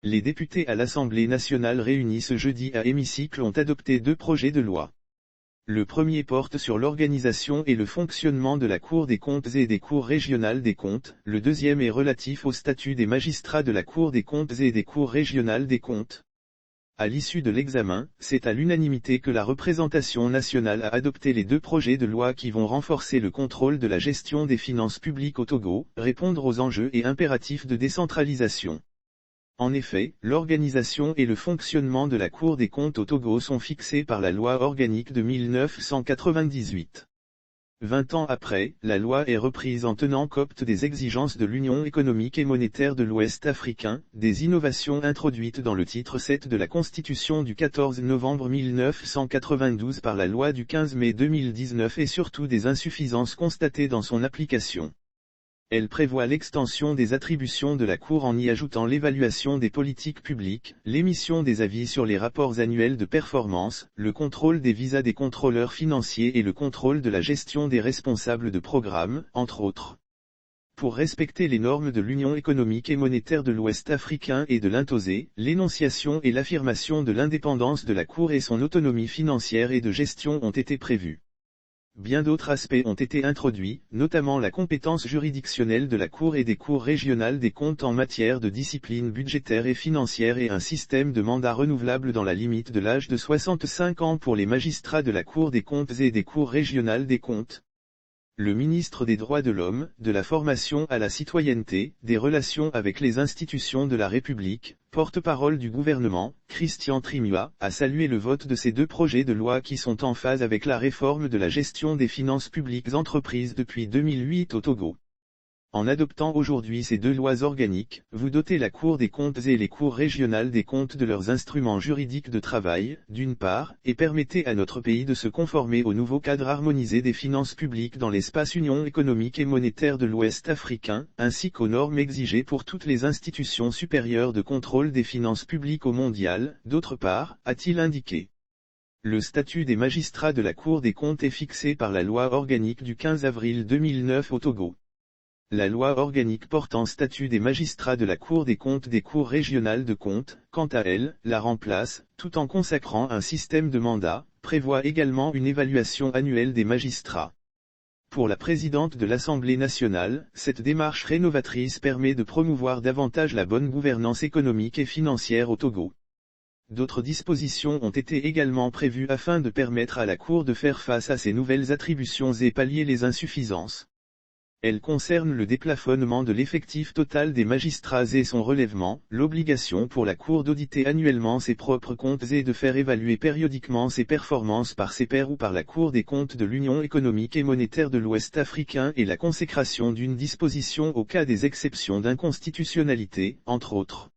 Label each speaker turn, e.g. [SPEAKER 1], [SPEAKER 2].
[SPEAKER 1] Les députés à l'Assemblée nationale réunis ce jeudi à hémicycle ont adopté 2 projets de loi. Le premier porte sur l'organisation et le fonctionnement de la Cour des comptes et des cours régionales des comptes, le deuxième est relatif au statut des magistrats de la Cour des comptes et des cours régionales des comptes. À l'issue de l'examen, c'est à l'unanimité que la représentation nationale a adopté les 2 projets de loi qui vont renforcer le contrôle de la gestion des finances publiques au Togo, répondre aux enjeux et impératifs de décentralisation. En effet, l'organisation et le fonctionnement de la Cour des comptes au Togo sont fixés par la loi organique de 1998. 20 ans après, la loi est reprise en tenant compte des exigences de l'Union économique et monétaire de l'Ouest africain, des innovations introduites dans le titre 7 de la Constitution du 14 novembre 1992 par la loi du 15 mai 2019 et surtout des insuffisances constatées dans son application. Elle prévoit l'extension des attributions de la Cour en y ajoutant l'évaluation des politiques publiques, l'émission des avis sur les rapports annuels de performance, le contrôle des visas des contrôleurs financiers et le contrôle de la gestion des responsables de programme, entre autres. Pour respecter les normes de l'Union économique et monétaire de l'Ouest africain et de l'INTOSE, l'énonciation et l'affirmation de l'indépendance de la Cour et son autonomie financière et de gestion ont été prévues. Bien d'autres aspects ont été introduits, notamment la compétence juridictionnelle de la Cour et des cours régionales des comptes en matière de discipline budgétaire et financière et un système de mandat renouvelable dans la limite de l'âge de 65 ans pour les magistrats de la Cour des comptes et des cours régionales des comptes. Le ministre des Droits de l'Homme, de la Formation à la Citoyenneté, des Relations avec les institutions de la République, porte-parole du gouvernement, Christian Trimua, a salué le vote de ces 2 projets de loi qui sont en phase avec la réforme de la gestion des finances publiques entreprises depuis 2008 au Togo. En adoptant aujourd'hui ces 2 lois organiques, vous dotez la Cour des comptes et les cours régionales des comptes de leurs instruments juridiques de travail, d'une part, et permettez à notre pays de se conformer au nouveau cadre harmonisé des finances publiques dans l'espace Union économique et monétaire de l'Ouest africain, ainsi qu'aux normes exigées pour toutes les institutions supérieures de contrôle des finances publiques au mondial, d'autre part, a-t-il indiqué. Le statut des magistrats de la Cour des comptes est fixé par la loi organique du 15 avril 2009 au Togo. La loi organique portant statut des magistrats de la Cour des comptes des cours régionales de comptes, quant à elle, la remplace, tout en consacrant un système de mandat, prévoit également une évaluation annuelle des magistrats. Pour la présidente de l'Assemblée nationale, cette démarche rénovatrice permet de promouvoir davantage la bonne gouvernance économique et financière au Togo. D'autres dispositions ont été également prévues afin de permettre à la Cour de faire face à ces nouvelles attributions et pallier les insuffisances. Elle concerne le déplafonnement de l'effectif total des magistrats et son relèvement, l'obligation pour la Cour d'auditer annuellement ses propres comptes et de faire évaluer périodiquement ses performances par ses pairs ou par la Cour des comptes de l'Union économique et monétaire de l'Ouest africain et la consécration d'une disposition au cas des exceptions d'inconstitutionnalité, entre autres.